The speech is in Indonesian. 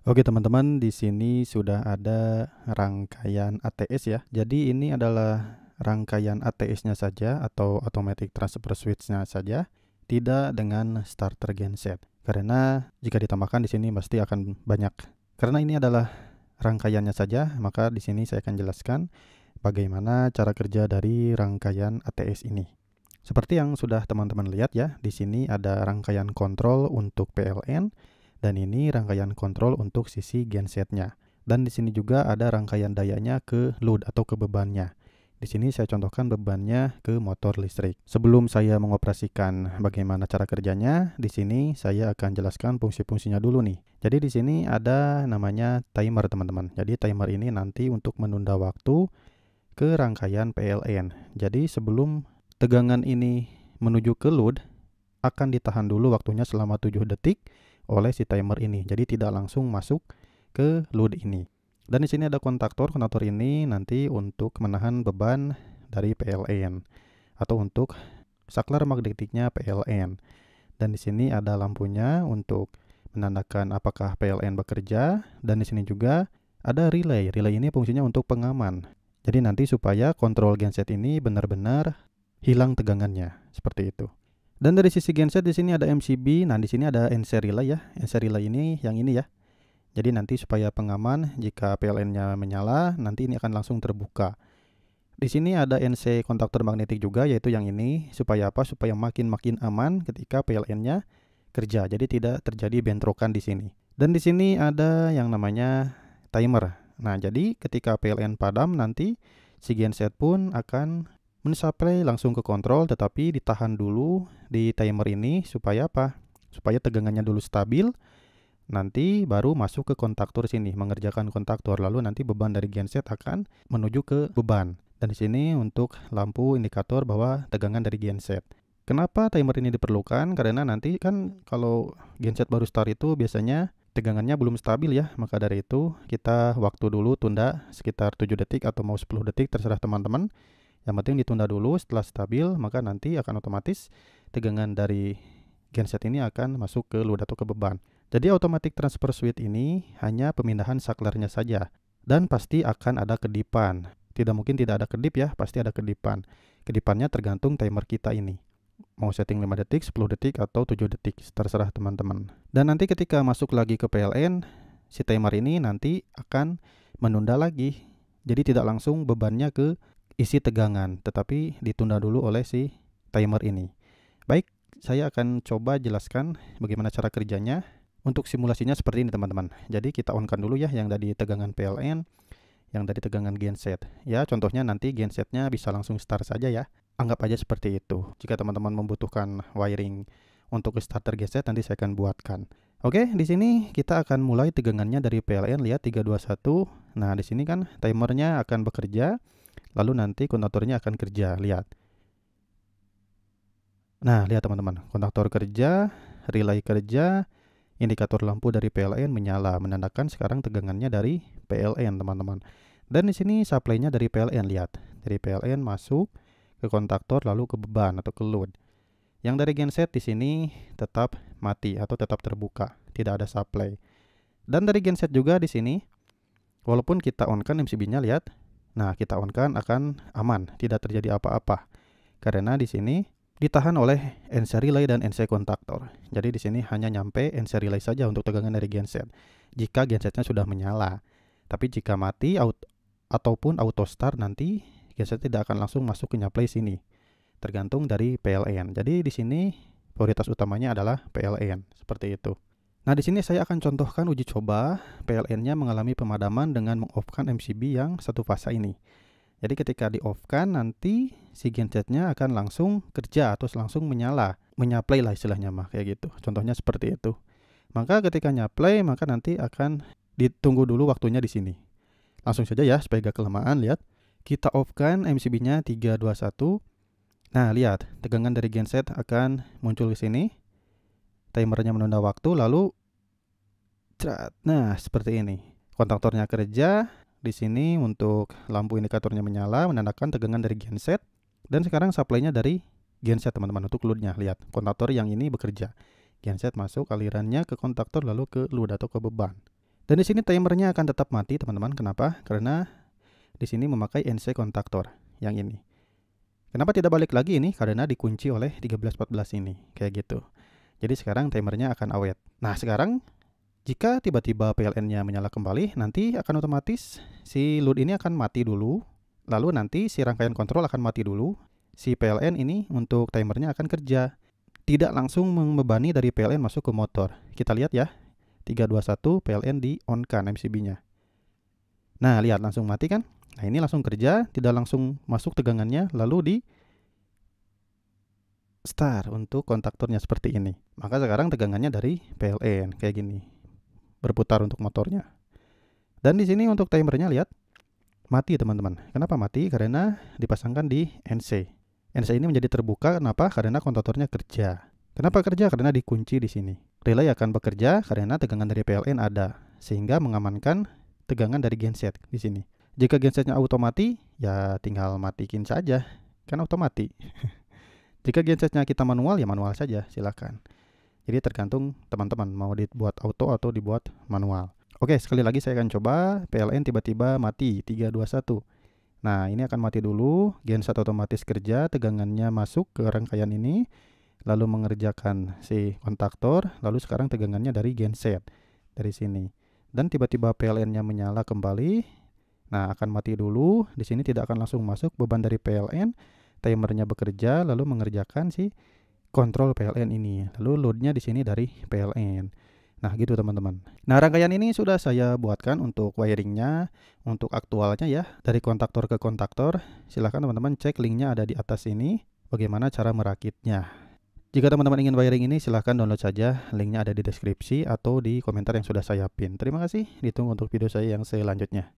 Oke teman-teman, di sini sudah ada rangkaian ATS ya. Jadi ini adalah rangkaian ATS-nya saja atau Automatic Transfer Switch-nya saja, tidak dengan starter genset. Karena jika ditambahkan di sini pasti akan banyak. Karena ini adalah rangkaiannya saja, maka di sini saya akan jelaskan bagaimana cara kerja dari rangkaian ATS ini. Seperti yang sudah teman-teman lihat ya, di sini ada rangkaian kontrol untuk PLN dan ini rangkaian kontrol untuk sisi gensetnya. Dan di sini juga ada rangkaian dayanya ke load atau ke bebannya. Di sini saya contohkan bebannya ke motor listrik. Sebelum saya mengoperasikan bagaimana cara kerjanya, di sini saya akan jelaskan fungsi-fungsinya dulu nih. Jadi di sini ada namanya timer teman-teman. Jadi timer ini nanti untuk menunda waktu ke rangkaian PLN. Jadi sebelum tegangan ini menuju ke load, akan ditahan dulu waktunya selama 7 detik oleh si timer ini. Jadi tidak langsung masuk ke load ini. Dan di sini ada kontaktor. Kontaktor ini nanti untuk menahan beban dari PLN atau untuk saklar magnetiknya PLN. Dan di sini ada lampunya untuk menandakan apakah PLN bekerja, dan di sini juga ada relay. Relay ini fungsinya untuk pengaman. Jadi nanti supaya kontrol genset ini benar-benar hilang tegangannya, seperti itu. Dan dari sisi genset di sini ada MCB. Nah, di sini ada NC relay ya. NC relay ini yang ini ya. Jadi nanti supaya pengaman jika PLN-nya menyala, nanti ini akan langsung terbuka. Di sini ada NC kontaktor magnetik juga, yaitu yang ini. Supaya apa? Supaya makin aman ketika PLN-nya kerja. Jadi tidak terjadi bentrokan di sini. Dan di sini ada yang namanya timer. Nah, jadi ketika PLN padam nanti si genset pun akan mensuplai langsung ke kontrol, tetapi ditahan dulu di timer ini supaya apa? Supaya tegangannya dulu stabil, nanti baru masuk ke kontaktor sini, mengerjakan kontaktor, lalu nanti beban dari genset akan menuju ke beban. Dan di sini untuk lampu indikator bahwa tegangan dari genset. Kenapa timer ini diperlukan? Karena nanti kan kalau genset baru start itu biasanya tegangannya belum stabil ya, maka dari itu kita waktu dulu tunda sekitar 7 detik atau mau 10 detik terserah teman-teman. Yang penting ditunda dulu, setelah stabil maka nanti akan otomatis tegangan dari genset ini akan masuk ke load atau ke beban. Jadi automatic transfer switch ini hanya pemindahan saklarnya saja dan pasti akan ada kedipan. Tidak mungkin tidak ada kedip ya, pasti ada kedipan. Kedipannya tergantung timer kita ini. Mau setting 5 detik, 10 detik atau 7 detik, terserah teman-teman. Dan nanti ketika masuk lagi ke PLN, si timer ini nanti akan menunda lagi. Jadi tidak langsung bebannya ke isi tegangan, tetapi ditunda dulu oleh si timer ini. Baik, saya akan coba jelaskan bagaimana cara kerjanya. Untuk simulasinya seperti ini teman-teman. Jadi kita on-kan dulu ya yang dari tegangan PLN, yang dari tegangan genset. Ya, contohnya nanti gensetnya bisa langsung start saja ya. Anggap aja seperti itu. Jika teman-teman membutuhkan wiring untuk starter genset, nanti saya akan buatkan. Oke, di sini kita akan mulai tegangannya dari PLN. Lihat 321. Nah, di sini kan timernya akan bekerja. Lalu nanti kontaktornya akan kerja, lihat. Nah, lihat teman-teman, kontaktor kerja, relay kerja, indikator lampu dari PLN menyala, menandakan sekarang tegangannya dari PLN, teman-teman. Dan di sini supply-nya dari PLN, lihat. Dari PLN masuk ke kontaktor lalu ke beban atau ke load. Yang dari genset di sini tetap mati atau tetap terbuka, tidak ada supply. Dan dari genset juga di sini, walaupun kita on-kan MCB-nya, lihat. Nah, kita on-kan akan aman, tidak terjadi apa-apa. Karena di sini ditahan oleh NC relay dan NC kontaktor. Jadi di sini hanya nyampe NC relay saja untuk tegangan dari genset. Jika gensetnya sudah menyala. Tapi jika mati ataupun auto start, nanti genset tidak akan langsung masuk ke nyalai sini. Tergantung dari PLN. Jadi di sini prioritas utamanya adalah PLN, seperti itu. Nah, di sini saya akan contohkan uji coba PLN-nya mengalami pemadaman dengan meng-off-kan MCB yang satu fasa ini. Jadi ketika di-off-kan nanti si gensetnya akan langsung kerja atau langsung menyalai lah istilahnya mah kayak gitu. Contohnya seperti itu. Maka ketika nyalai maka nanti akan ditunggu dulu waktunya di sini. Langsung saja ya supaya gak kelamaan, lihat. Kita off-kan MCB-nya 321. Nah, lihat, tegangan dari genset akan muncul di sini. Timernya menunda waktu, lalu nah, seperti ini. Kontaktornya kerja, di sini untuk lampu indikatornya menyala, menandakan tegangan dari genset. Dan sekarang supply-nya dari genset, teman-teman, untuk load-nya. Lihat, kontaktor yang ini bekerja. Genset masuk alirannya ke kontaktor lalu ke load atau ke beban. Dan di sini timernya akan tetap mati, teman-teman. Kenapa? Karena di sini memakai NC kontaktor yang ini. Kenapa tidak balik lagi ini? Karena dikunci oleh 1314 ini, kayak gitu. Jadi sekarang timernya akan awet. Nah, sekarang jika tiba-tiba PLN-nya menyala kembali, nanti akan otomatis si load ini akan mati dulu. Lalu nanti si rangkaian kontrol akan mati dulu. Si PLN ini untuk timernya akan kerja. Tidak langsung membebani dari PLN masuk ke motor. Kita lihat ya. 321 PLN di on kan MCB-nya. Nah, lihat langsung mati kan? Nah, ini langsung kerja, tidak langsung masuk tegangannya, lalu di start untuk kontaktornya seperti ini. Maka sekarang tegangannya dari PLN kayak gini. Berputar untuk motornya. Dan di sini untuk timernya lihat mati, teman-teman. Kenapa mati? Karena dipasangkan di NC. NC ini menjadi terbuka, kenapa? Karena kontaktornya kerja. Kenapa kerja? Karena dikunci di sini. Relay akan bekerja karena tegangan dari PLN ada, sehingga mengamankan tegangan dari genset di sini. Jika gensetnya auto mati, ya tinggal matikin saja, kan otomatis. Jika gensetnya kita manual, ya manual saja, silakan. Jadi tergantung teman-teman mau dibuat auto atau dibuat manual. Oke, sekali lagi saya akan coba. PLN tiba-tiba mati 321. Nah, ini akan mati dulu. Genset otomatis kerja, tegangannya masuk ke rangkaian ini, lalu mengerjakan si kontaktor, lalu sekarang tegangannya dari genset dari sini. Dan tiba-tiba PLN-nya menyala kembali. Nah, akan mati dulu. Di sini tidak akan langsung masuk beban dari PLN. Timernya bekerja lalu mengerjakan si kontrol PLN ini. Lalu loadnya di sini dari PLN. Nah, gitu teman-teman. Nah, rangkaian ini sudah saya buatkan untuk wiringnya, untuk aktualnya ya, dari kontaktor ke kontaktor. Silahkan teman-teman cek linknya ada di atas ini, bagaimana cara merakitnya. Jika teman-teman ingin wiring ini, silahkan download saja. Linknya ada di deskripsi atau di komentar yang sudah saya pin. Terima kasih, ditunggu untuk video saya yang selanjutnya.